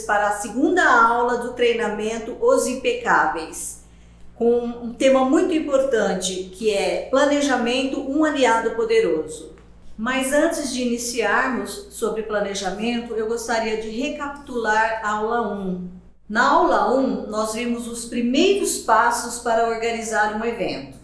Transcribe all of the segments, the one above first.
para a segunda aula do treinamento Os Impecáveis, com um tema muito importante que é planejamento, um aliado poderoso. Mas antes de iniciarmos sobre planejamento, eu gostaria de recapitular a aula 1. Na aula 1, nós vimos os primeiros passos para organizar um evento.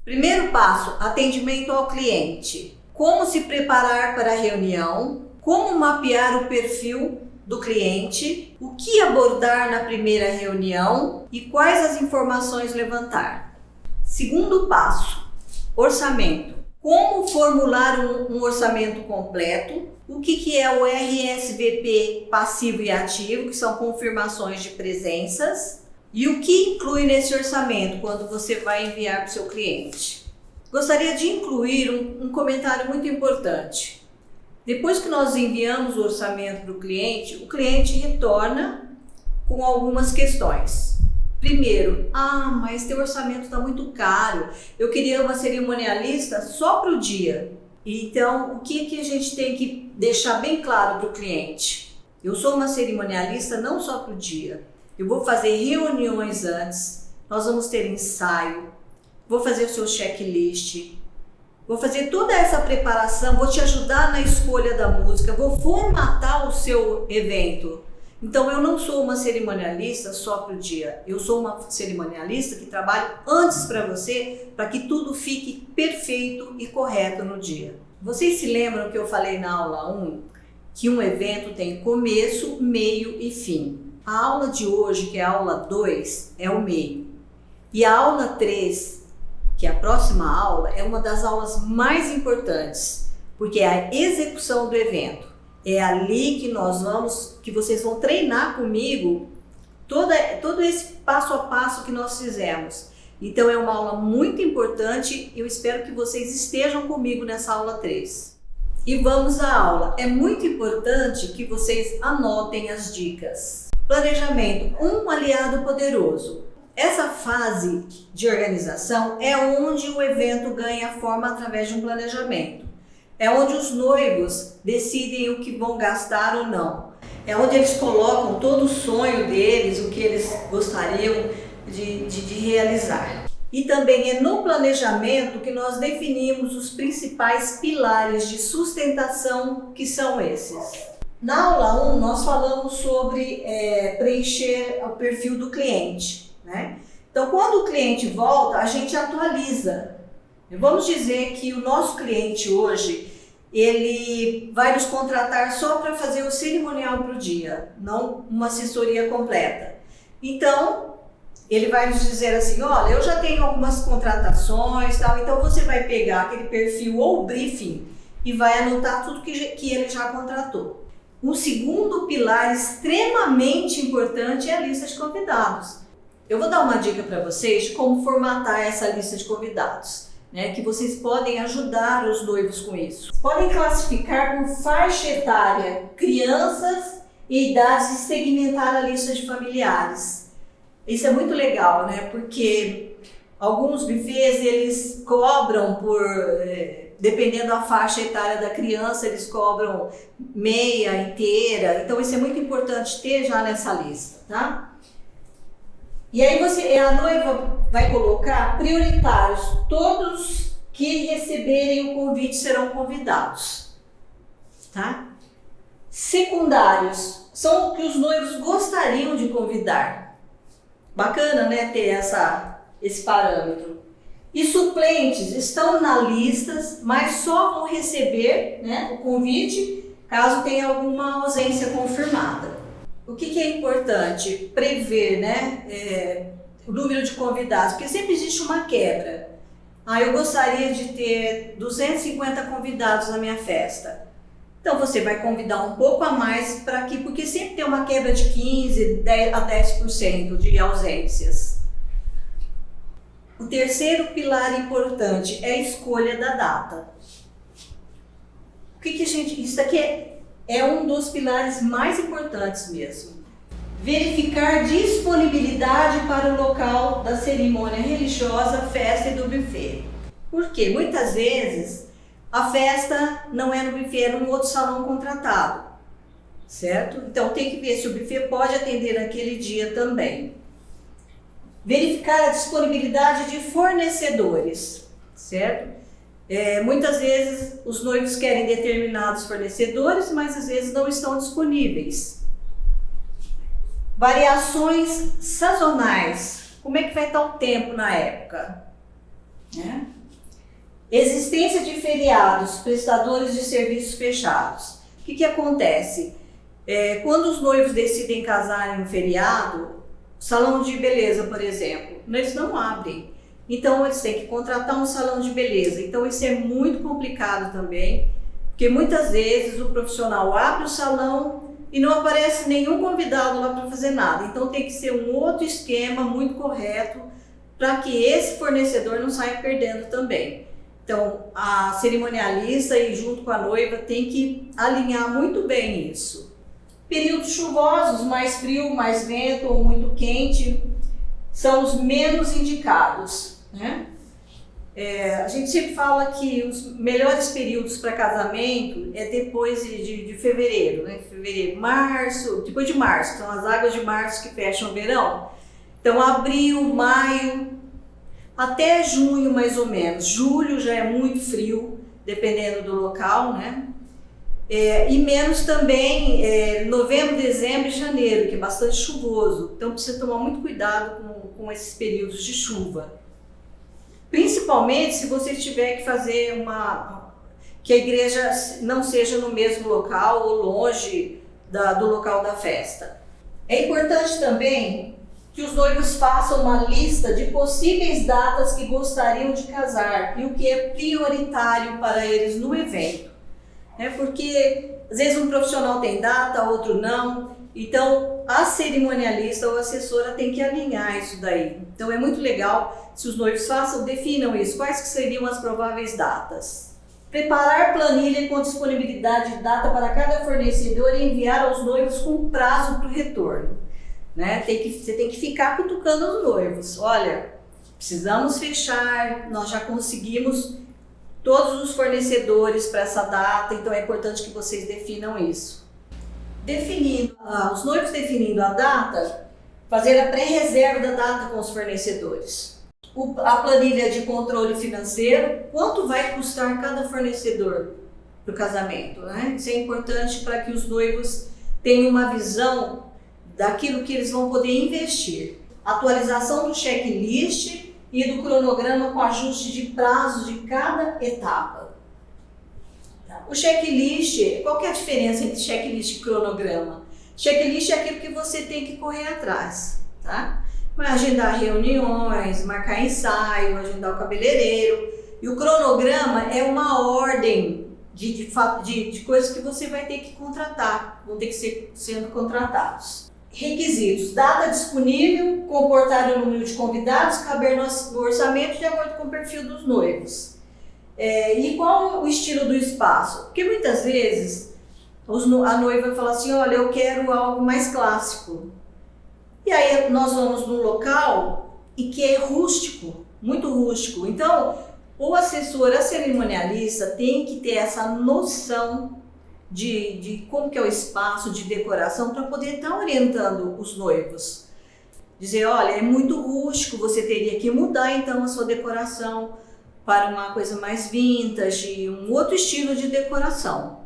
Primeiro passo, atendimento ao cliente. Como se preparar para a reunião, como mapear o perfil do cliente, o que abordar na primeira reunião e quais as informações levantar. Segundo passo, orçamento. Como formular um orçamento completo, o que é o RSVP passivo e ativo, que são confirmações de presenças, e o que inclui nesse orçamento quando você vai enviar para o seu cliente. Gostaria de incluir um comentário muito importante. Depois que nós enviamos o orçamento para o cliente retorna com algumas questões. Primeiro, mas teu orçamento está muito caro, eu queria uma cerimonialista só para o dia. Então, o que a gente tem que deixar bem claro para o cliente? Eu sou uma cerimonialista não só para o dia, eu vou fazer reuniões antes, nós vamos ter ensaio, vou fazer o seu checklist, vou fazer toda essa preparação, vou te ajudar na escolha da música, vou formatar o seu evento. Então eu não sou uma cerimonialista só para o dia, eu sou uma cerimonialista que trabalha antes para você, para que tudo fique perfeito e correto no dia. Vocês se lembram que eu falei na aula 1 que um evento tem começo, meio e fim. A aula de hoje, que é a aula 2, é o meio. E a aula 3, que é a próxima aula, é uma das aulas mais importantes, porque é a execução do evento. É ali que vocês vão treinar comigo todo esse passo a passo que nós fizemos. Então é uma aula muito importante, eu espero que vocês estejam comigo nessa aula 3. E vamos à aula. É muito importante que vocês anotem as dicas. Planejamento, um aliado poderoso. Essa fase de organização é onde o evento ganha forma através de um planejamento. É onde os noivos decidem o que vão gastar ou não. É onde eles colocam todo o sonho deles, o que eles gostariam de realizar. E também é no planejamento que nós definimos os principais pilares de sustentação, que são esses. Na aula 1, nós falamos sobre preencher o perfil do cliente, né? Então, quando o cliente volta, a gente atualiza. Vamos dizer que o nosso cliente hoje, ele vai nos contratar só para fazer o cerimonial para o dia, não uma assessoria completa. Então, ele vai nos dizer assim, olha, eu já tenho algumas contratações, tal, então você vai pegar aquele perfil ou briefing e vai anotar tudo que ele já contratou. Um segundo pilar extremamente importante é a lista de convidados. Eu vou dar uma dica para vocês de como formatar essa lista de convidados, né, que vocês podem ajudar os noivos com isso. Podem classificar por faixa etária, crianças e idades e segmentar a lista de familiares. Isso é muito legal, né, porque alguns buffets eles cobram por, dependendo da faixa etária da criança, eles cobram meia, inteira, então isso é muito importante ter já nessa lista, tá? E aí a noiva vai colocar prioritários, todos que receberem o convite serão convidados, tá? Secundários, são o que os noivos gostariam de convidar. Bacana, né, ter esse parâmetro. E suplentes estão na lista, mas só vão receber, né, o convite caso tenha alguma ausência confirmada. O que é importante? Prever, né, o número de convidados, porque sempre existe uma quebra. Eu gostaria de ter 250 convidados na minha festa. Então você vai convidar um pouco a mais porque sempre tem uma quebra de 15% a 10% de ausências. O terceiro pilar importante é a escolha da data. Isso aqui é um dos pilares mais importantes mesmo. Verificar disponibilidade para o local da cerimônia religiosa, festa e do buffet. Por quê? Muitas vezes a festa não é no buffet, é num outro salão contratado. certo? Então tem que ver se o buffet pode atender naquele dia também. Verificar a disponibilidade de fornecedores, certo? Muitas vezes os noivos querem determinados fornecedores, mas às vezes não estão disponíveis. Variações sazonais. Como é que vai estar o tempo na época? Existência de feriados, prestadores de serviços fechados. O que acontece? Quando os noivos decidem casar em um feriado, salão de beleza, por exemplo, eles não abrem. Então eles têm que contratar um salão de beleza. Então isso é muito complicado também, porque muitas vezes o profissional abre o salão e não aparece nenhum convidado lá para fazer nada. Então tem que ser um outro esquema muito correto para que esse fornecedor não saia perdendo também. Então a cerimonialista e junto com a noiva tem que alinhar muito bem isso. Períodos chuvosos, mais frio, mais vento ou muito quente, são os menos indicados, né? A gente sempre fala que os melhores períodos para casamento é depois de fevereiro, né? Fevereiro, março, depois de março, são as águas de março que fecham o verão. Então abril, maio, até junho mais ou menos. Julho já é muito frio, dependendo do local, né? E menos também novembro, dezembro e janeiro, que é bastante chuvoso. Então precisa tomar muito cuidado com esses períodos de chuva. Principalmente se você tiver que fazer que a igreja não seja no mesmo local ou longe do local da festa. É importante também que os noivos façam uma lista de possíveis datas que gostariam de casar e o que é prioritário para eles no evento. Porque às vezes um profissional tem data, outro não, então a cerimonialista ou assessora tem que alinhar isso daí. Então é muito legal se os noivos definam isso, quais que seriam as prováveis datas. Preparar planilha com disponibilidade de data para cada fornecedor e enviar aos noivos com prazo para o retorno. Você tem que ficar cutucando os noivos. Olha, precisamos fechar, nós já conseguimos todos os fornecedores para essa data, então é importante que vocês definam isso. Os noivos definindo a data, fazer a pré-reserva da data com os fornecedores. A planilha de controle financeiro, quanto vai custar cada fornecedor para o casamento, né? Isso é importante para que os noivos tenham uma visão daquilo que eles vão poder investir. Atualização do checklist e do cronograma com ajuste de prazo de cada etapa. O checklist, qual que é a diferença entre checklist e cronograma? Checklist é aquilo que você tem que correr atrás, tá? Vai agendar reuniões, marcar ensaio, agendar o cabeleireiro. E o cronograma é uma ordem de coisas que você vai ter que contratar, vão ter que ser sendo contratados. Requisitos: data disponível, comportar o número de convidados, caber no orçamento de acordo com o perfil dos noivos. E qual o estilo do espaço? Porque muitas vezes a noiva fala assim, olha, eu quero algo mais clássico. E aí nós vamos num local e que é rústico, muito rústico. Então, o assessor, a cerimonialista tem que ter essa noção de como que é o espaço de decoração para poder estar orientando os noivos. Dizer, olha, é muito rústico, você teria que mudar então a sua decoração para uma coisa mais vintage, um outro estilo de decoração.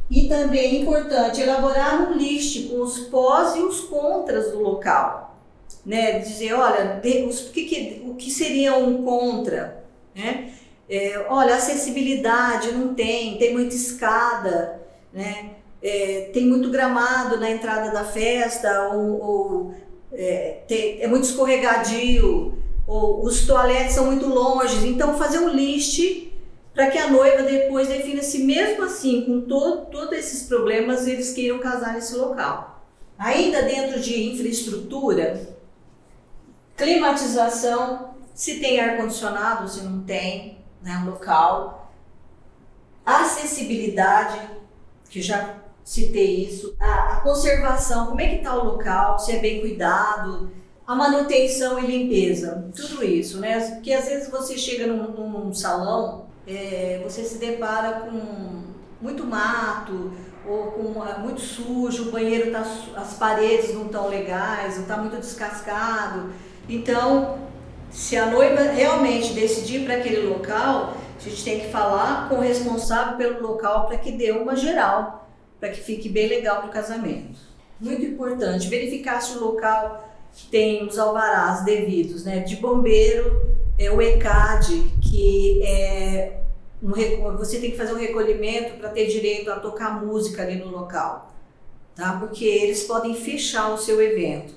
E também é importante elaborar um list com os pós e os contras do local. Dizer, olha, o que seria um contra? Olha, acessibilidade não tem muita escada, tem muito gramado na entrada da festa, é muito escorregadio, ou os toaletes são muito longe. Então fazer um list para que a noiva depois defina se mesmo assim, com todos esses problemas, eles queiram casar nesse local. Ainda dentro de infraestrutura, climatização, se tem ar-condicionado, se não tem, um local. Acessibilidade, que já citei isso. A conservação, como é que está o local, se é bem cuidado. A manutenção e limpeza, tudo isso, Porque às vezes você chega num salão, você se depara com muito mato, ou muito sujo, o banheiro as paredes não estão legais, não está muito descascado. Então, se a noiva realmente decidir para aquele local, a gente tem que falar com o responsável pelo local para que dê uma geral, para que fique bem legal para o casamento. Muito importante, verificar se o local tem os alvarás devidos, né? De bombeiro, o ECAD, que é você tem que fazer um recolhimento para ter direito a tocar música ali no local, tá? Porque eles podem fechar o seu evento.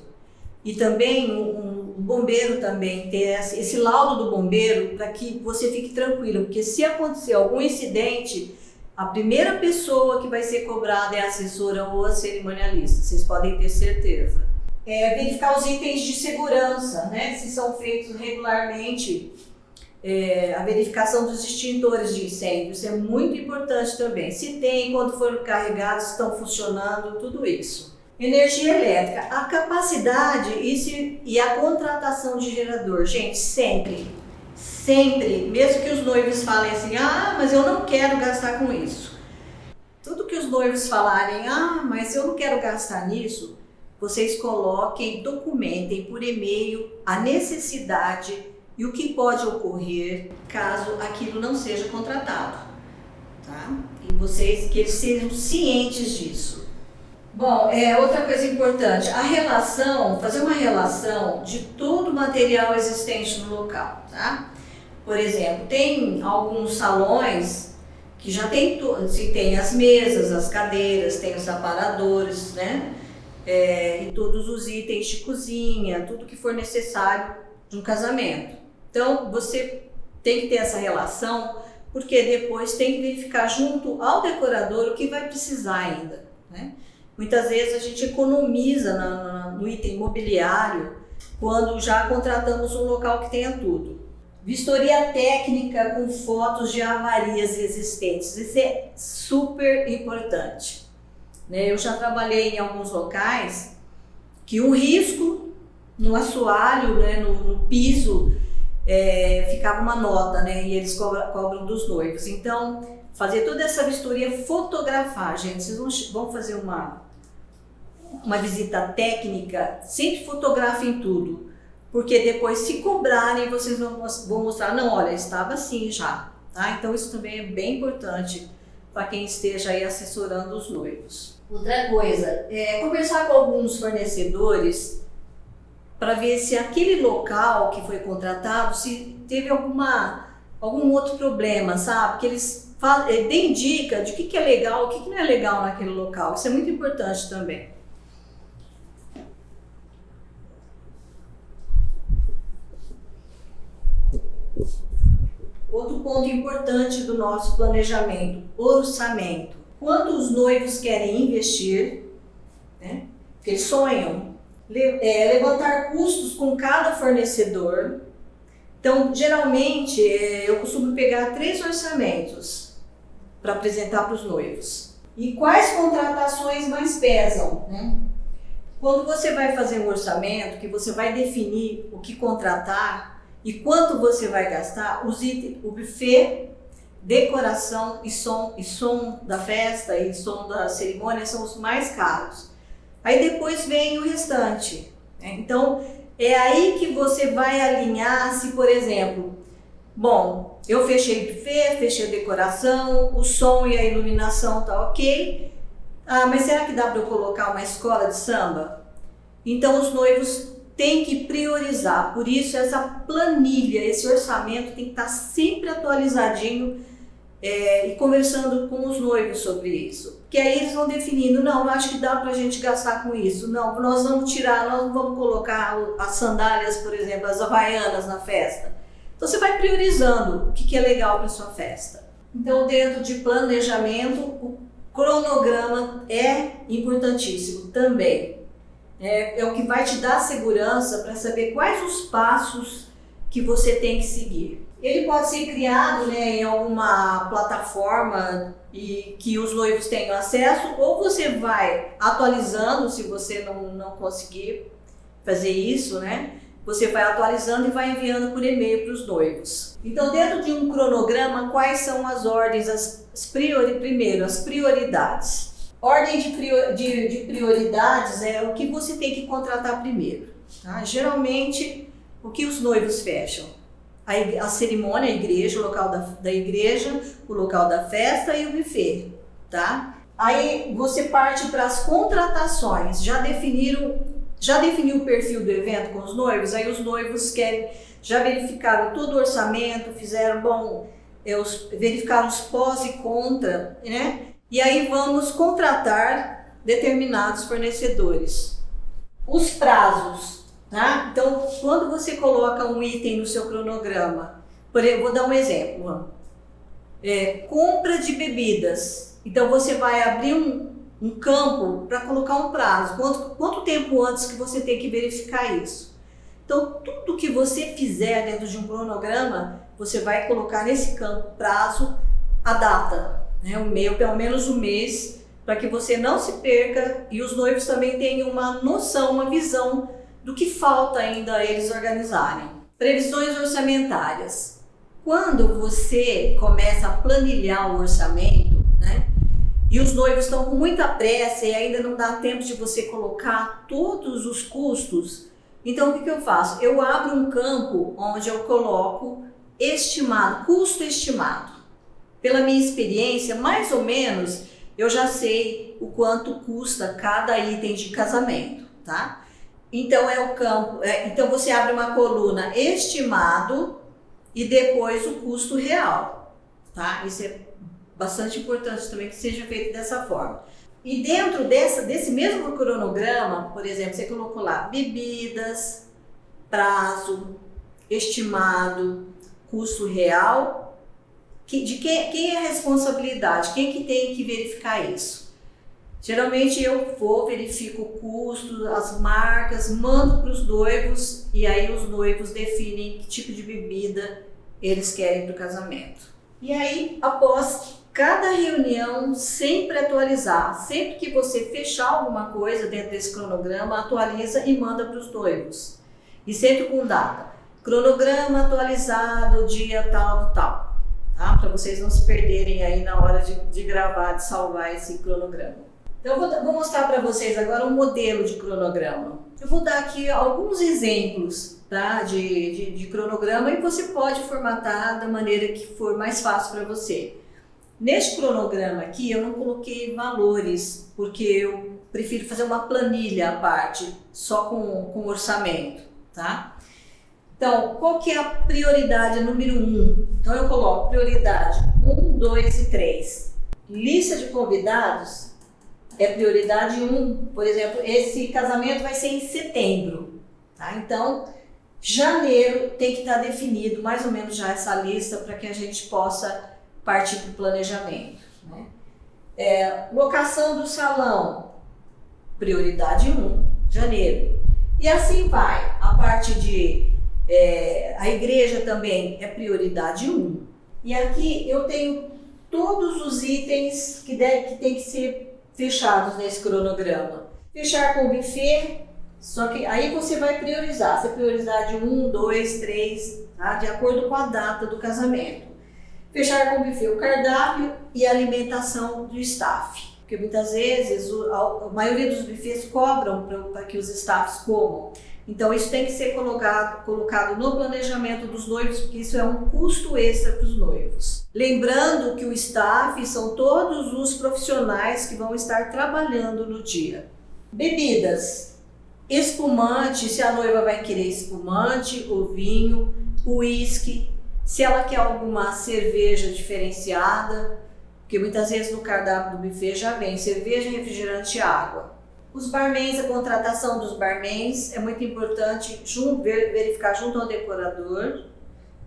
E também o bombeiro também ter esse laudo do bombeiro para que você fique tranquilo, porque se acontecer algum incidente, a primeira pessoa que vai ser cobrada é a assessora ou a cerimonialista, vocês podem ter certeza. Verificar os itens de segurança, né? Se são feitos regularmente, a verificação dos extintores de incêndio, isso é muito importante também. Se tem, quando foram carregados, estão funcionando, tudo isso. Energia elétrica, a capacidade e a contratação de gerador. Gente, sempre, mesmo que os noivos falem assim, mas eu não quero gastar com isso. Tudo que os noivos falarem, mas eu não quero gastar nisso, vocês coloquem, documentem por e-mail a necessidade e o que pode ocorrer caso aquilo não seja contratado, tá? E que eles sejam cientes disso. Bom, outra coisa importante, fazer uma relação de todo o material existente no local, tá? Por exemplo, tem alguns salões que já tem as mesas, as cadeiras, tem os aparadores, né? E todos os itens de cozinha, tudo que for necessário de um casamento. Então, você tem que ter essa relação, porque depois tem que verificar junto ao decorador o que vai precisar ainda, né? Muitas vezes a gente economiza no item imobiliário quando já contratamos um local que tenha tudo. Vistoria técnica com fotos de avarias existentes, isso é super importante, né? Eu já trabalhei em alguns locais que um risco no assoalho, né, no piso, ficava uma nota, né, e eles cobram dos noivos. Então, fazer toda essa vistoria, fotografar, gente, vocês vão fazer uma visita técnica, sempre fotografem tudo, porque depois, se cobrarem, vocês vão mostrar, não, olha, estava assim já, tá? Então isso também é bem importante para quem esteja aí assessorando os noivos. Outra coisa, conversar com alguns fornecedores para ver se aquele local que foi contratado, se teve algum outro problema, sabe? Que eles deem dica de o que é legal, o que não é legal naquele local. Isso é muito importante também. Outro ponto importante do nosso planejamento, orçamento. Quanto os noivos querem investir, né? Porque eles sonham. Levantar custos com cada fornecedor. Então, geralmente, eu costumo pegar 3 orçamentos para apresentar para os noivos. E quais contratações mais pesam, né? Quando você vai fazer um orçamento, que você vai definir o que contratar e quanto você vai gastar, os itens, o buffet, decoração e som da festa e som da cerimônia são os mais caros. Aí depois vem o restante, né? Então, é aí que você vai alinhar se, por exemplo, bom, eu fechei o buffet, fechei a decoração, o som e a iluminação tá ok, mas será que dá para eu colocar uma escola de samba? Então os noivos têm que priorizar, por isso essa planilha, esse orçamento tem que estar sempre atualizadinho e conversando com os noivos sobre isso. Porque aí eles vão definindo, não, acho que dá pra gente gastar com isso, não, nós vamos tirar, nós não vamos colocar as sandálias, por exemplo, as havaianas na festa. Então você vai priorizando o que é legal para sua festa. Então, dentro de planejamento, o cronograma é importantíssimo também. É o que vai te dar segurança para saber quais os passos que você tem que seguir. Ele pode ser criado, né, em alguma plataforma e que os noivos tenham acesso, ou você vai atualizando, se você não conseguir fazer isso, né? Você vai atualizando e vai enviando por e-mail para os noivos. Então, dentro de um cronograma, quais são as ordens, primeiro, as prioridades. Ordem de prioridades é o que você tem que contratar primeiro. Tá? Geralmente, o que os noivos fecham? A cerimônia, a igreja, o local da igreja, o local da festa e o buffet. Tá? Aí você parte para as contratações. Já definiu o perfil do evento com os noivos? Aí os noivos já verificaram todo o orçamento, verificaram os pós e contra, né? E aí vamos contratar determinados fornecedores. Os prazos, tá? Então, quando você coloca um item no seu cronograma, vou dar um exemplo, compra de bebidas. Então, você vai abrir um campo para colocar um prazo. Quanto tempo antes que você tem que verificar isso? Então, tudo que você fizer dentro de um cronograma, você vai colocar nesse campo prazo a data, né? Pelo menos um mês, para que você não se perca e os noivos também tenham uma noção, uma visão do que falta ainda a eles organizarem. Previsões orçamentárias. Quando você começa a planilhar o orçamento, né? E os noivos estão com muita pressa e ainda não dá tempo de você colocar todos os custos, então o que eu faço? Eu abro um campo onde eu coloco custo estimado. Pela minha experiência, mais ou menos, eu já sei o quanto custa cada item de casamento, tá? Então então você abre uma coluna estimado e depois o custo real, tá? Isso é bastante importante também que seja feito dessa forma. E dentro desse mesmo cronograma, por exemplo, você colocou lá bebidas, prazo, estimado, custo real. De quem é a responsabilidade? Quem que tem que verificar isso? Geralmente eu verifico o custo, as marcas, mando para os noivos e aí os noivos definem que tipo de bebida eles querem para o casamento. E aí, após cada reunião, sempre atualizar. Sempre que você fechar alguma coisa dentro desse cronograma, atualiza e manda para os noivos. E sempre com data. Cronograma atualizado, dia tal. Tá? Para vocês não se perderem aí na hora de gravar, de salvar esse cronograma. Então eu vou mostrar para vocês agora um modelo de cronograma. Eu vou dar aqui alguns exemplos, tá, de cronograma e você pode formatar da maneira que for mais fácil para você. Neste cronograma aqui eu não coloquei valores, porque eu prefiro fazer uma planilha à parte, só com orçamento, tá? Então, qual que é a prioridade número 1? Então eu coloco prioridade 1, 2 e 3. Lista de convidados é prioridade 1. Por exemplo, esse casamento vai ser em setembro, tá? Então, janeiro tem que estar definido mais ou menos já essa lista para que a gente possa partir para o planejamento, né? Locação do salão, prioridade 1, janeiro. E assim vai. A parte de a igreja também é prioridade 1. E aqui eu tenho todos os itens que tem que ser fechados nesse cronograma. Fechar com o buffet, só que aí você vai priorizar. Você prioridade 1, 2, 3, tá? De acordo com a data do casamento. Fechar com o buffet, o cardápio e a alimentação do staff. Porque muitas vezes a maioria dos buffets cobram para que os staffs comam. Então isso tem que ser colocado no planejamento dos noivos, porque isso é um custo extra para os noivos. Lembrando que o staff são todos os profissionais que vão estar trabalhando no dia. Bebidas. Espumante, se a noiva vai querer espumante, o vinho, o uísque. Se ela quer alguma cerveja diferenciada, porque muitas vezes no cardápio do buffet já vem cerveja, refrigerante e água. Os barmans, a contratação dos barmans é muito importante verificar junto ao decorador,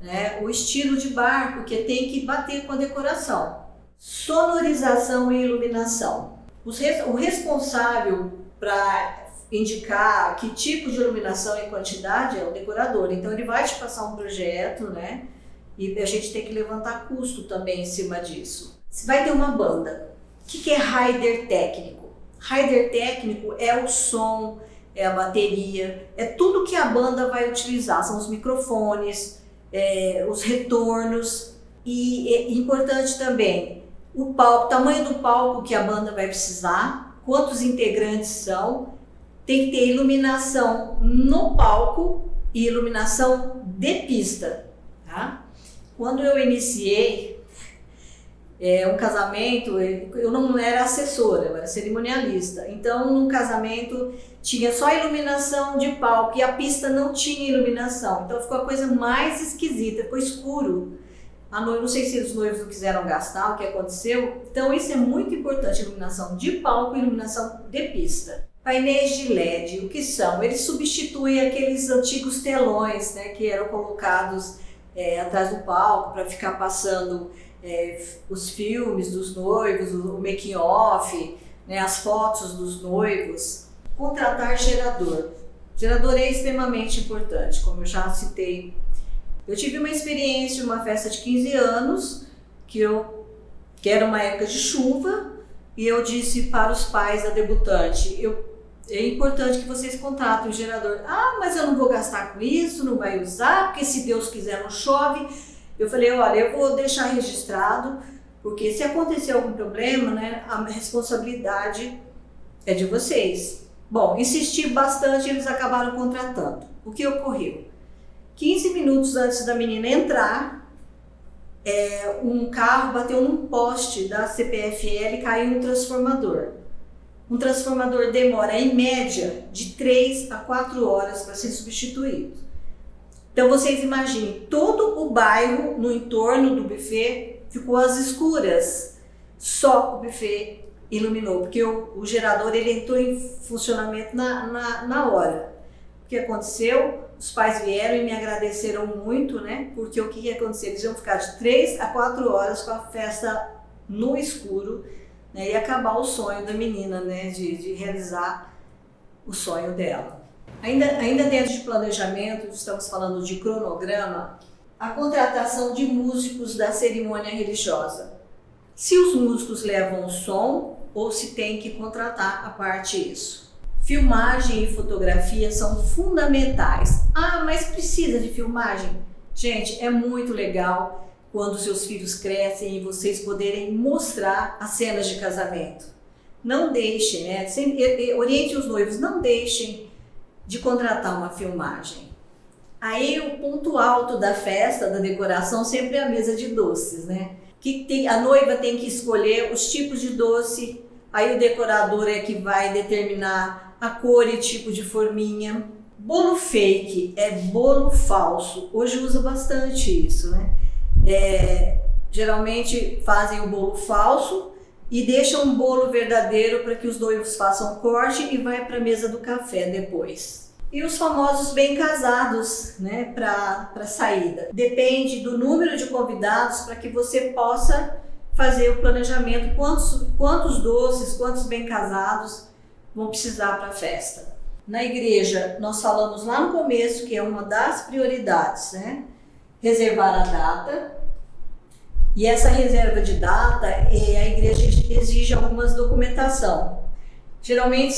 né, o estilo de bar, porque tem que bater com a decoração. Sonorização e iluminação. O responsável para indicar que tipo de iluminação e quantidade é o decorador. Então ele vai te passar um projeto, né? E a gente tem que levantar custo também em cima disso. Você vai ter uma banda. O que é rider técnico? Rider técnico é o som, é a bateria, é tudo que a banda vai utilizar. São os microfones, os retornos. E é importante também o palco, tamanho do palco que a banda vai precisar, quantos integrantes são, tem que ter iluminação no palco e iluminação de pista, tá? Quando eu iniciei um casamento, eu não era assessora, eu era cerimonialista. Então, num casamento tinha só iluminação de palco e a pista não tinha iluminação. Então ficou a coisa mais esquisita, ficou escuro. Não sei se os noivos não quiseram gastar, o que aconteceu. Então isso é muito importante, iluminação de palco e iluminação de pista. Painéis de LED, o que são? Eles substituem aqueles antigos telões, né, que eram colocados atrás do palco para ficar passando os filmes dos noivos, o making off, né, as fotos dos noivos. Contratar gerador. Gerador é extremamente importante, como eu já citei. Eu tive uma experiência de uma festa de 15 anos, que era uma época de chuva, e eu disse para os pais da debutante, é importante que vocês contratem o gerador. Ah, mas eu não vou gastar com isso, não vai usar, porque se Deus quiser não chove. Eu falei, olha, eu vou deixar registrado, porque se acontecer algum problema, né, a responsabilidade é de vocês. Bom, insisti bastante e eles acabaram contratando. O que ocorreu? 15 minutos antes da menina entrar, um carro bateu num poste da CPFL e caiu um transformador. Um transformador demora, em média, de 3 a 4 horas para ser substituído. Então vocês imaginem, todo o bairro no entorno do buffet ficou às escuras. Só o buffet iluminou, porque o gerador ele entrou em funcionamento na hora. O que aconteceu? Os pais vieram e me agradeceram muito, né? Porque o que aconteceu? Eles iam ficar de 3 a 4 horas com a festa no escuro, né? E acabar o sonho da menina, né? De realizar o sonho dela. Ainda dentro de planejamento, estamos falando de cronograma, a contratação de músicos da cerimônia religiosa. Se os músicos levam o som ou se tem que contratar a parte isso. Filmagem e fotografia são fundamentais. Ah, mas precisa de filmagem? Gente, é muito legal quando seus filhos crescem e vocês poderem mostrar as cenas de casamento. Não deixem, né? Oriente os noivos, não deixem de contratar uma filmagem. Aí o ponto alto da festa, da decoração, sempre é a mesa de doces, né? A noiva tem que escolher os tipos de doce, aí o decorador é que vai determinar a cor e tipo de forminha. Bolo fake é bolo falso. Hoje usa bastante isso, né? Geralmente fazem o bolo falso e deixam um bolo verdadeiro para que os noivos façam corte e vai para a mesa do café depois. E os famosos bem casados, né, para saída. Depende do número de convidados para que você possa fazer o planejamento, quantos doces, quantos bem casados vão precisar para a festa. Na igreja, nós falamos lá no começo que é uma das prioridades, né? Reservar a data. E essa reserva de data, a igreja exige algumas documentação. Geralmente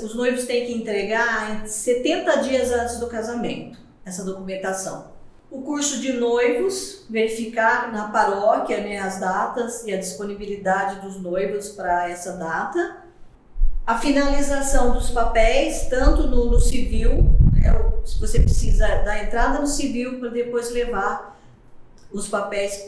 os noivos têm que entregar 70 dias antes do casamento, essa documentação. O curso de noivos, verificar na paróquia, né, as datas e a disponibilidade dos noivos para essa data. A finalização dos papéis, tanto no civil, né, se você precisa da entrada no civil para depois levar os papéis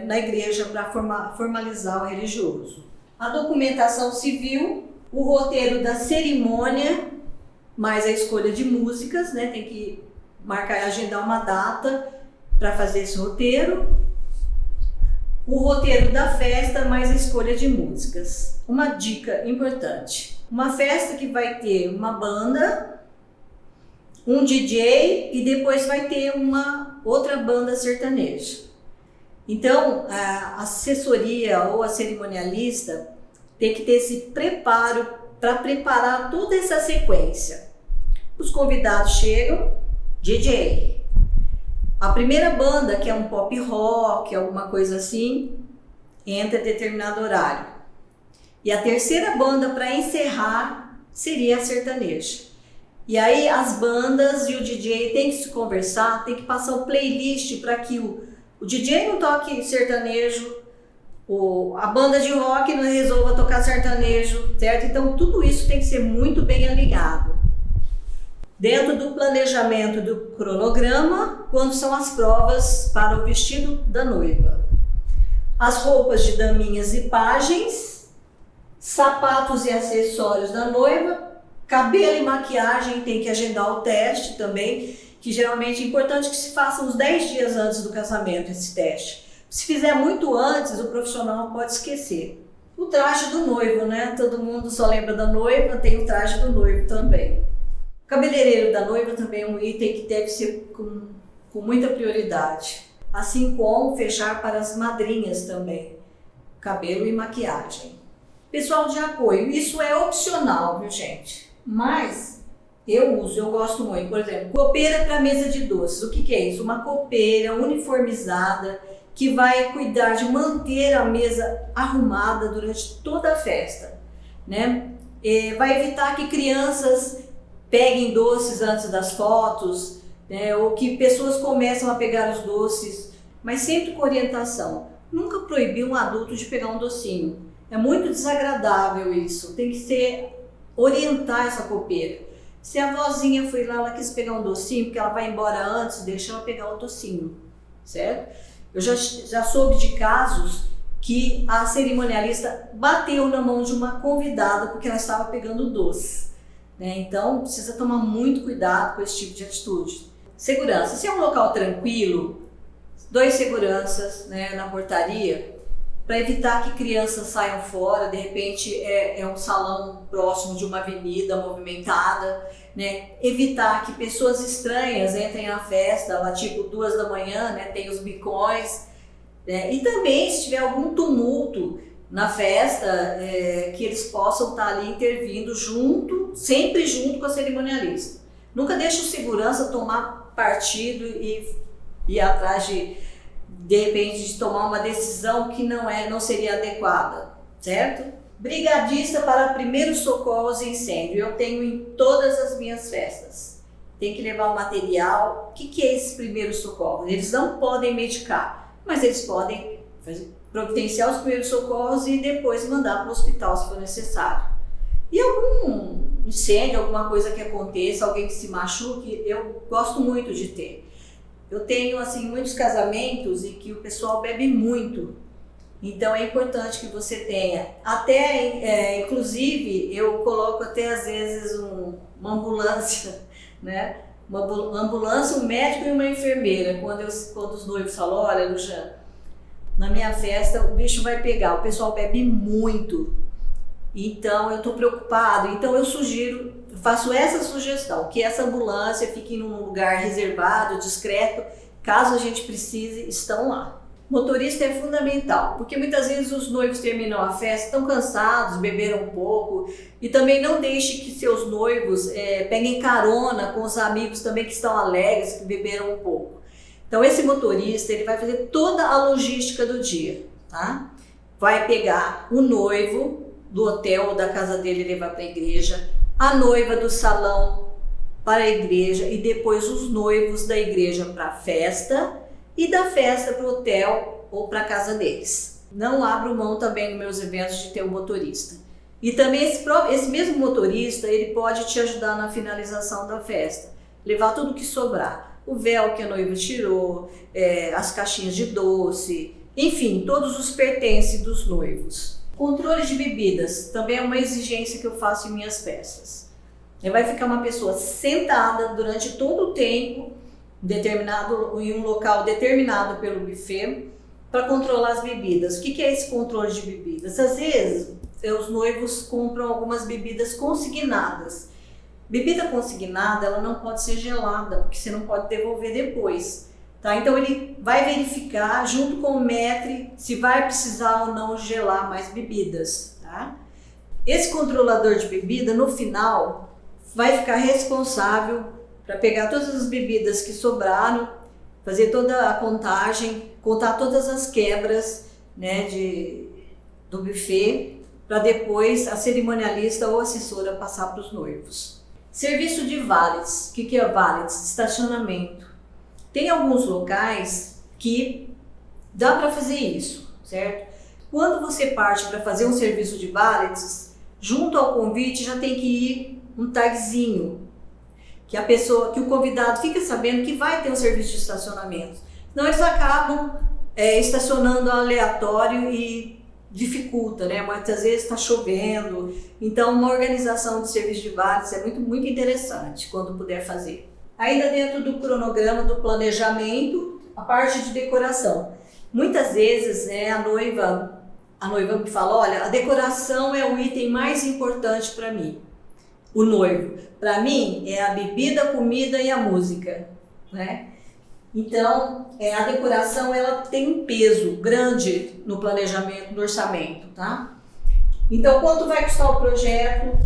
na igreja para formalizar o religioso. A documentação civil, o roteiro da cerimônia, mais a escolha de músicas, né? Tem que marcar e agendar uma data para fazer esse roteiro. O roteiro da festa, mais a escolha de músicas. Uma dica importante: uma festa que vai ter uma banda, um DJ e depois vai ter uma outra banda sertaneja. Então, a assessoria ou a cerimonialista tem que ter esse preparo para preparar toda essa sequência. Os convidados chegam, DJ. A primeira banda, que é um pop rock, alguma coisa assim, entra em determinado horário. E a terceira banda, para encerrar, seria a sertaneja. E aí as bandas e o DJ tem que se conversar, tem que passar o playlist para que o DJ não toque sertanejo, a banda de rock não resolva tocar sertanejo, certo? Então tudo isso tem que ser muito bem alinhado. Dentro do planejamento do cronograma, quando são as provas para o vestido da noiva. As roupas de daminhas e pajens, sapatos e acessórios da noiva, cabelo e maquiagem, tem que agendar o teste também, que geralmente é importante que se faça uns 10 dias antes do casamento esse teste. Se fizer muito antes, o profissional pode esquecer. O traje do noivo, né? Todo mundo só lembra da noiva, tem o traje do noivo também. O cabeleireiro da noiva também é um item que deve ser com muita prioridade. Assim como fechar para as madrinhas também, cabelo e maquiagem. Pessoal de apoio, isso é opcional, viu gente? Mas eu gosto muito. Por exemplo, copeira para mesa de doces. O que é isso? Uma copeira uniformizada que vai cuidar de manter a mesa arrumada durante toda a festa, né? Vai evitar que crianças peguem doces antes das fotos, né? Ou que pessoas começam a pegar os doces, mas sempre com orientação. Nunca proibir um adulto de pegar um docinho. É muito desagradável isso. Tem que orientar essa copeira. Se a vozinha foi lá, ela quis pegar um docinho, porque ela vai embora antes, deixa ela pegar o docinho, certo? Eu já soube de casos que a cerimonialista bateu na mão de uma convidada porque ela estava pegando doce, né? Então precisa tomar muito cuidado com esse tipo de atitude. Segurança, se é um local tranquilo, 2 seguranças, né, na portaria, para evitar que crianças saiam fora. De repente é um salão próximo de uma avenida movimentada, né? Evitar que pessoas estranhas entrem na festa, lá tipo 2 da manhã, né? Tem os bicões, né? E também se tiver algum tumulto na festa, que eles possam estar ali intervindo sempre junto com a cerimonialista. Nunca deixe o segurança tomar partido e ir atrás de repente de tomar uma decisão que não seria adequada, certo? Brigadista para primeiros socorros e incêndio, eu tenho em todas as minhas festas. Tem que levar o material. O que é esse primeiro socorro? Eles não podem medicar, mas eles podem providenciar os primeiros socorros e depois mandar para o hospital se for necessário. E algum incêndio, alguma coisa que aconteça, alguém que se machuque, eu gosto muito de ter. Eu tenho assim muitos casamentos e que o pessoal bebe muito, então é importante que você tenha. Até, inclusive, eu coloco até às vezes uma ambulância, né? Uma ambulância, um médico e uma enfermeira. Quando os noivos falam, olha, Luciana, na minha festa o bicho vai pegar, o pessoal bebe muito, então eu estou preocupado. Então eu faço essa sugestão, que essa ambulância fique num lugar reservado, discreto, caso a gente precise, estão lá. Motorista é fundamental, porque muitas vezes os noivos terminam a festa, estão cansados, beberam um pouco, e também não deixe que seus noivos peguem carona com os amigos também que estão alegres, que beberam um pouco. Então esse motorista, ele vai fazer toda a logística do dia, tá? Vai pegar o noivo do hotel ou da casa dele e levar para a igreja, a noiva do salão para a igreja e depois os noivos da igreja para a festa e da festa para o hotel ou para a casa deles. Não abro mão também nos meus eventos de ter um motorista. E também esse mesmo motorista, ele pode te ajudar na finalização da festa, levar tudo que sobrar. O véu que a noiva tirou, as caixinhas de doce, enfim, todos os pertences dos noivos. Controle de bebidas também é uma exigência que eu faço em minhas festas. Vai ficar uma pessoa sentada durante todo o tempo determinado em um local determinado pelo buffet para controlar as bebidas. O que é esse controle de bebidas? Às vezes os noivos compram algumas bebidas consignadas. Bebida consignada, ela não pode ser gelada, porque você não pode devolver depois. Tá? Então ele vai verificar junto com o maître se vai precisar ou não gelar mais bebidas. Tá? Esse controlador de bebida, no final, vai ficar responsável para pegar todas as bebidas que sobraram, fazer toda a contagem, contar todas as quebras, né, do buffet, para depois a cerimonialista ou assessora passar para os noivos. Serviço de valets. O que é valets? Estacionamento. Tem alguns locais que dá para fazer isso, certo? Quando você parte para fazer um serviço de valetes, junto ao convite já tem que ir um tagzinho, que o convidado fica sabendo que vai ter um serviço de estacionamento. Senão eles acabam estacionando aleatório e dificulta, né? Muitas vezes está chovendo. Então, uma organização de serviço de valetes é muito, muito interessante quando puder fazer. Ainda dentro do cronograma do planejamento, a parte de decoração. Muitas vezes, né, a noiva me fala, olha, a decoração é o item mais importante para mim. O noivo, para mim, é a bebida, a comida e a música, né? Então, a decoração ela tem um peso grande no planejamento, no orçamento, tá? Então, quanto vai custar o projeto?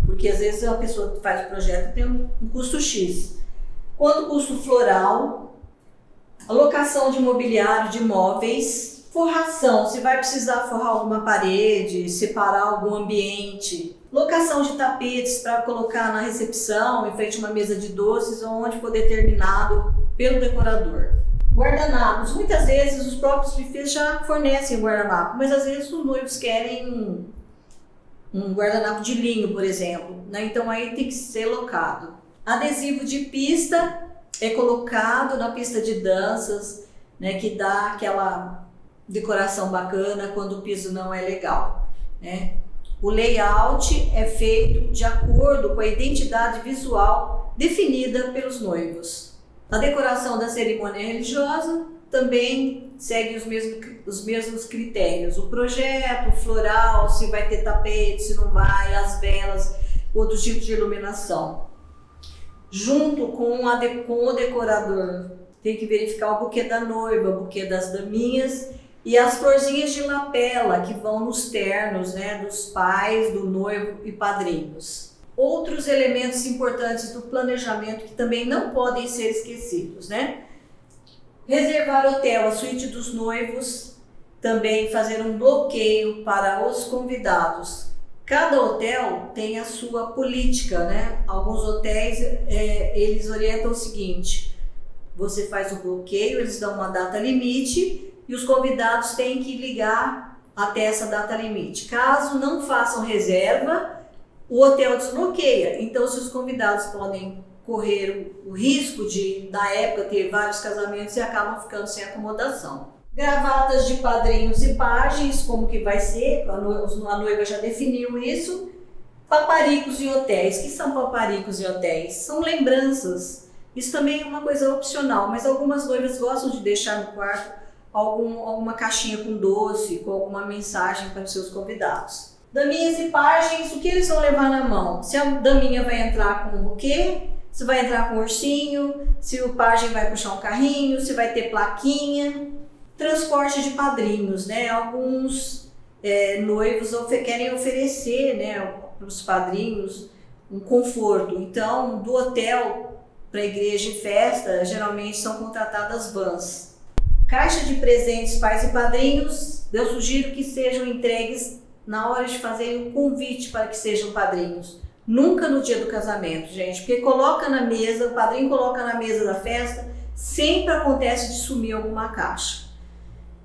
Porque às vezes a pessoa que faz o projeto tem um custo X. Quanto custa o floral? Alocação de mobiliário, de móveis. Forração, se vai precisar forrar alguma parede, separar algum ambiente. Locação de tapetes para colocar na recepção, em frente a uma mesa de doces, onde for determinado pelo decorador. Guardanapos, muitas vezes os próprios buffets já fornecem guardanapo, mas às vezes os noivos querem um guardanapo de linho, por exemplo, né? Então aí tem que ser locado. Adesivo de pista é colocado na pista de danças, né, que dá aquela decoração bacana quando o piso não é legal, né? O layout é feito de acordo com a identidade visual definida pelos noivos. A decoração da cerimônia religiosa também segue os mesmos critérios. O projeto, o floral, se vai ter tapete, se não vai, as velas, outros tipos de iluminação. Junto com o decorador, tem que verificar o buquê da noiva, o buquê das daminhas e as florzinhas de lapela que vão nos ternos, né, dos pais, do noivo e padrinhos. Outros elementos importantes do planejamento que também não podem ser esquecidos, né? Reservar hotel, a suíte dos noivos, também fazer um bloqueio para os convidados. Cada hotel tem a sua política, né? Alguns hotéis, eles orientam o seguinte: você faz o bloqueio, eles dão uma data limite e os convidados têm que ligar até essa data limite. Caso não façam reserva, o hotel desbloqueia. Então, se os convidados podem correr o risco de, na época, ter vários casamentos e acabam ficando sem acomodação. Gravatas de padrinhos e pajens, como que vai ser, a noiva já definiu isso. Paparicos em hotéis. O que são paparicos em hotéis? São lembranças. Isso também é uma coisa opcional, mas algumas noivas gostam de deixar no quarto alguma caixinha com doce, com alguma mensagem para os seus convidados. Daminhas e pajens, o que eles vão levar na mão? Se a daminha vai entrar com um buquê, se vai entrar com um ursinho, se o pajem vai puxar um carrinho, se vai ter plaquinha. Transporte de padrinhos, né? Alguns noivos querem oferecer, né, para os padrinhos um conforto. Então, do hotel para a igreja e festa, geralmente são contratadas vans. Caixa de presentes pais e padrinhos, eu sugiro que sejam entregues na hora de fazer o convite para que sejam padrinhos. Nunca no dia do casamento, gente, porque coloca na mesa, o padrinho coloca na mesa da festa, sempre acontece de sumir alguma caixa.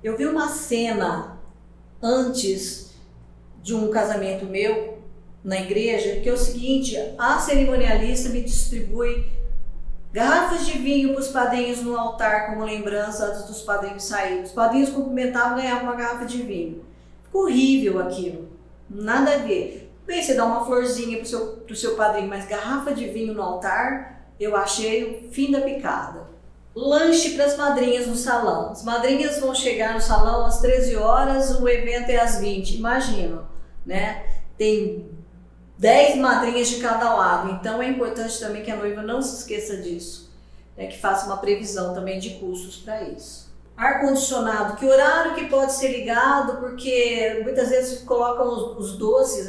Eu vi uma cena antes de um casamento meu na igreja, que é o seguinte: a cerimonialista me distribui garrafas de vinho para os padrinhos no altar como lembrança antes dos padrinhos saírem. Os padrinhos cumprimentavam e ganhavam uma garrafa de vinho. Ficou horrível aquilo, nada a ver. Bem, você dá uma florzinha pro seu padrinho, mas garrafa de vinho no altar, eu achei o fim da picada. Lanche para as madrinhas no salão. As madrinhas vão chegar no salão às 13 horas, o evento é às 20, imagina, né? Tem 10 madrinhas de cada lado, então é importante também que a noiva não se esqueça disso, né? Que faça uma previsão também de custos para isso. Ar-condicionado, que horário que pode ser ligado, porque muitas vezes colocam os doces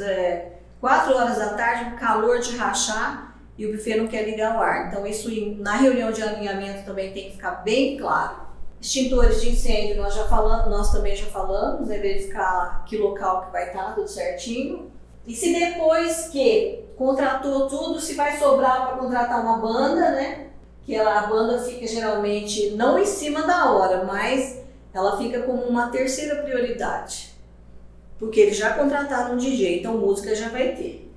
4 horas da tarde, um calor de rachar, e o buffet não quer ligar o ar. Então isso na reunião de alinhamento também tem que ficar bem claro. Extintores de incêndio, nós também já falamos, verificar que local que vai estar tudo certinho. E se depois que contratou tudo, se vai sobrar para contratar uma banda, né? Que a banda fica geralmente não em cima da hora, mas ela fica como uma terceira prioridade, porque eles já contrataram um DJ, então música já vai ter.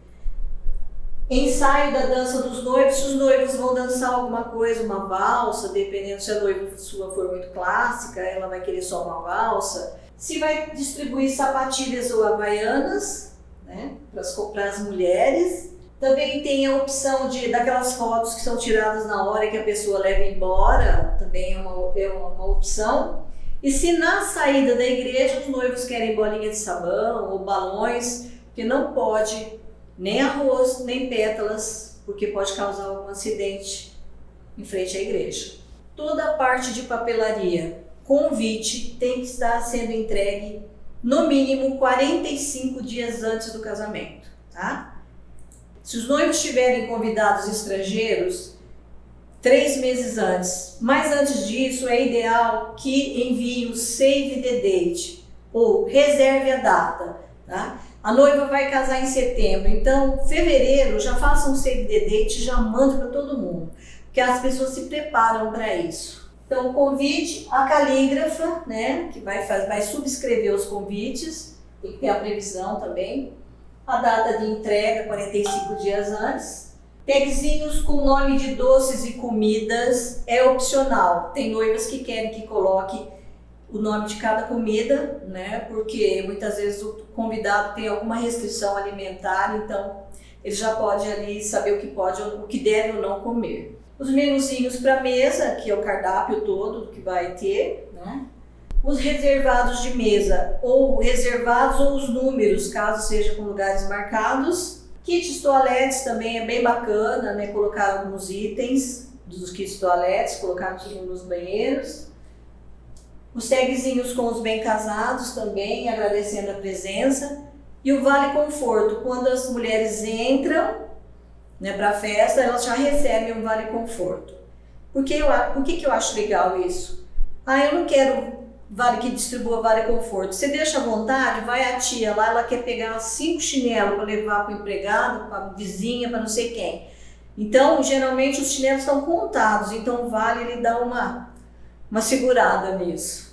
Ensaio da dança dos noivos, se os noivos vão dançar alguma coisa, uma valsa, dependendo se a noiva sua for muito clássica, ela vai querer só uma valsa. Se vai distribuir sapatilhas ou havaianas, né, para as mulheres. Também tem a opção daquelas fotos que são tiradas na hora que a pessoa leva embora, também é uma opção. E se na saída da igreja os noivos querem bolinha de sabão ou balões, porque não pode nem arroz, nem pétalas, porque pode causar algum acidente em frente à igreja. Toda a parte de papelaria, convite, tem que estar sendo entregue no mínimo 45 dias antes do casamento, tá? Se os noivos tiverem convidados estrangeiros, 3 meses antes. Mas antes disso, é ideal que envie o save the date, ou reserve a data, tá? A noiva vai casar em setembro, então fevereiro já faça um save the date e já manda para todo mundo, porque as pessoas se preparam para isso. Então convite, a calígrafa, né, que vai subscrever os convites, tem que ter a previsão também, a data de entrega 45 dias antes. Tagzinhos com nome de doces e comidas é opcional, tem noivas que querem que coloque o nome de cada comida, né? Porque muitas vezes o convidado tem alguma restrição alimentar, então ele já pode ali saber o que pode, o que deve ou não comer. Os menuzinhos para mesa, que é o cardápio todo que vai ter, né? Os reservados de mesa, ou reservados ou os números, caso seja com lugares marcados. Kits toaletes também é bem bacana, né? Colocar alguns itens dos kits toaletes, colocar nos banheiros. Os tagzinhos com os bem casados também, agradecendo a presença. E o vale conforto, quando as mulheres entram, né, para a festa, elas já recebem um vale conforto. Por que eu acho legal isso? Eu não quero vale que distribua vale conforto. Você deixa à vontade, vai a tia lá, ela quer pegar 5 chinelos para levar para o empregado, para a vizinha, para não sei quem. Então, geralmente os chinelos estão contados, então o vale ele dá uma segurada nisso.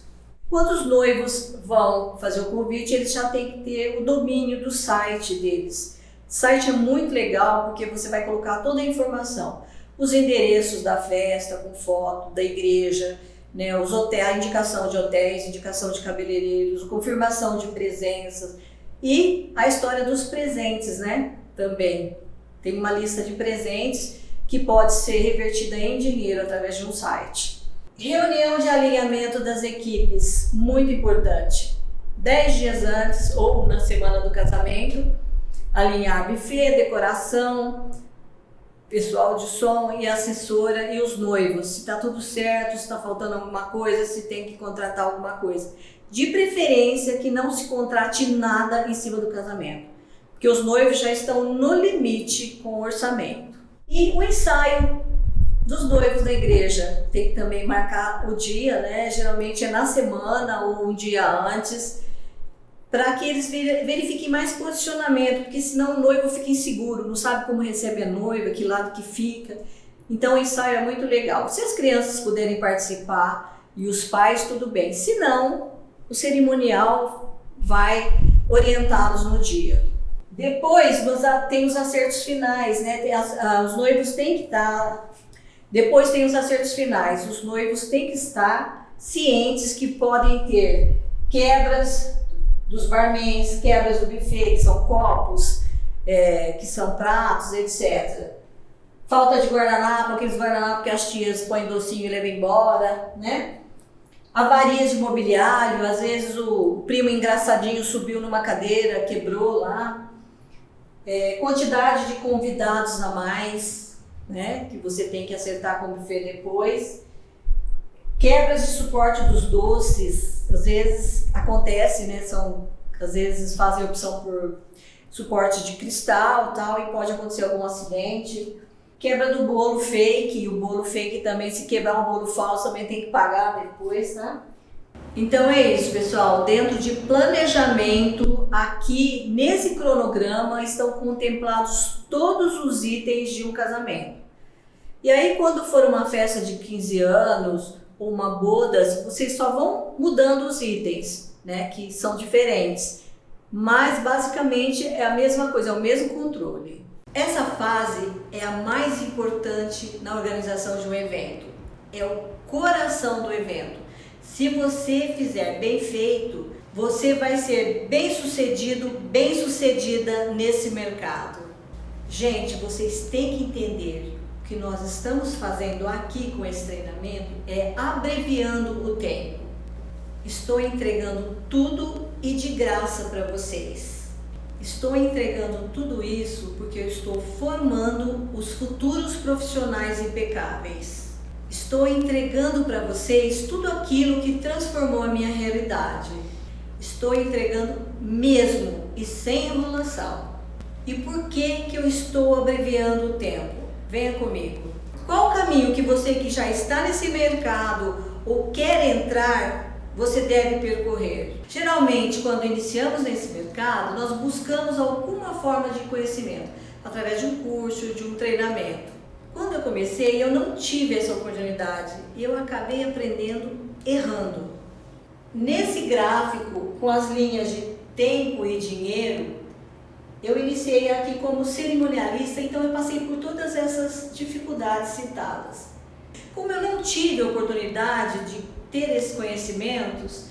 Quando os noivos vão fazer o convite, eles já têm que ter o domínio do site deles. O site é muito legal porque você vai colocar toda a informação. Os endereços da festa, com foto, da igreja, né, os hotéis, a indicação de hotéis, indicação de cabeleireiros, confirmação de presenças e a história dos presentes, né? Também tem uma lista de presentes que pode ser revertida em dinheiro através de um site. Reunião de alinhamento das equipes, muito importante. 10 dias antes ou na semana do casamento, alinhar buffet, decoração, pessoal de som e assessora e os noivos. Se está tudo certo, se está faltando alguma coisa, se tem que contratar alguma coisa. De preferência que não se contrate nada em cima do casamento, porque os noivos já estão no limite com o orçamento. E o ensaio dos noivos da igreja, tem que também marcar o dia, né? Geralmente é na semana ou um dia antes, para que eles verifiquem mais posicionamento, porque senão o noivo fica inseguro, não sabe como recebe a noiva, que lado que fica. Então o ensaio é muito legal. Se as crianças puderem participar e os pais, tudo bem. Se não, o cerimonial vai orientá-los no dia. Depois tem os acertos finais, né? Os noivos têm que estar... Depois tem os acertos finais. Os noivos têm que estar cientes que podem ter quebras dos barmans, quebras do buffet, que são copos, que são pratos, etc. Falta de guardanapo, aqueles guardanapos que as tias põem docinho e levam embora, né? Avarias de mobiliário, às vezes o primo engraçadinho subiu numa cadeira, quebrou lá. Quantidade de convidados a mais, né, que você tem que acertar com o buffet depois. Quebras de suporte dos doces, às vezes acontece, né, às vezes fazem opção por suporte de cristal tal, e pode acontecer algum acidente. Quebra do bolo fake, e o bolo fake também, se quebrar um bolo falso, também tem que pagar depois, né? Então é isso, pessoal. Dentro de planejamento, aqui nesse cronograma estão contemplados todos os itens de um casamento. E aí, quando for uma festa de 15 anos ou uma bodas, vocês só vão mudando os itens, né, que são diferentes, mas basicamente é a mesma coisa, é o mesmo controle. Essa fase é a mais importante na organização de um evento, é o coração do evento. Se você fizer bem feito, você vai ser bem sucedido, bem sucedida nesse mercado. Gente, vocês têm que entender o que nós estamos fazendo aqui com esse treinamento é abreviando o tempo. Estou entregando tudo e de graça para vocês. Estou entregando tudo isso porque eu estou formando os futuros profissionais impecáveis. Estou entregando para vocês tudo aquilo que transformou a minha realidade. Estou entregando mesmo e sem enrolação. E por que eu estou abreviando o tempo? Venha comigo. Qual o caminho que você que já está nesse mercado ou quer entrar, você deve percorrer? Geralmente, quando iniciamos nesse mercado, nós buscamos alguma forma de conhecimento, através de um curso, de um treinamento. Quando eu comecei, eu não tive essa oportunidade e eu acabei aprendendo errando. Nesse gráfico, com as linhas de tempo e dinheiro, eu iniciei aqui como cerimonialista, então eu passei por todas essas dificuldades citadas. Como eu não tive a oportunidade de ter esses conhecimentos,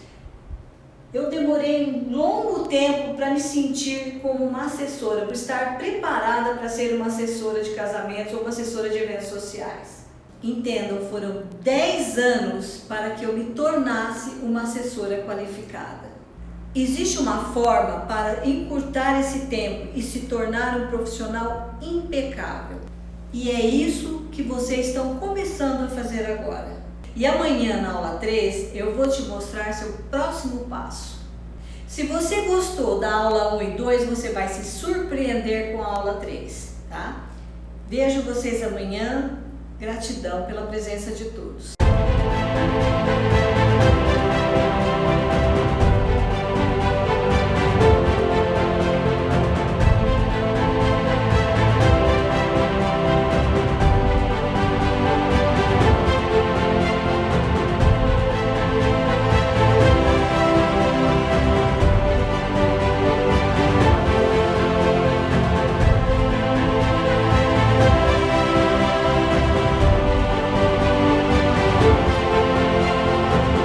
eu demorei um longo tempo para me sentir como uma assessora, para estar preparada para ser uma assessora de casamentos ou uma assessora de eventos sociais. Entendam, foram 10 anos para que eu me tornasse uma assessora qualificada. Existe uma forma para encurtar esse tempo e se tornar um profissional impecável. E é isso que vocês estão começando a fazer agora. E amanhã na aula 3 eu vou te mostrar seu próximo passo. Se você gostou da aula 1 e 2, você vai se surpreender com a aula 3, tá? Vejo vocês amanhã. Gratidão pela presença de todos.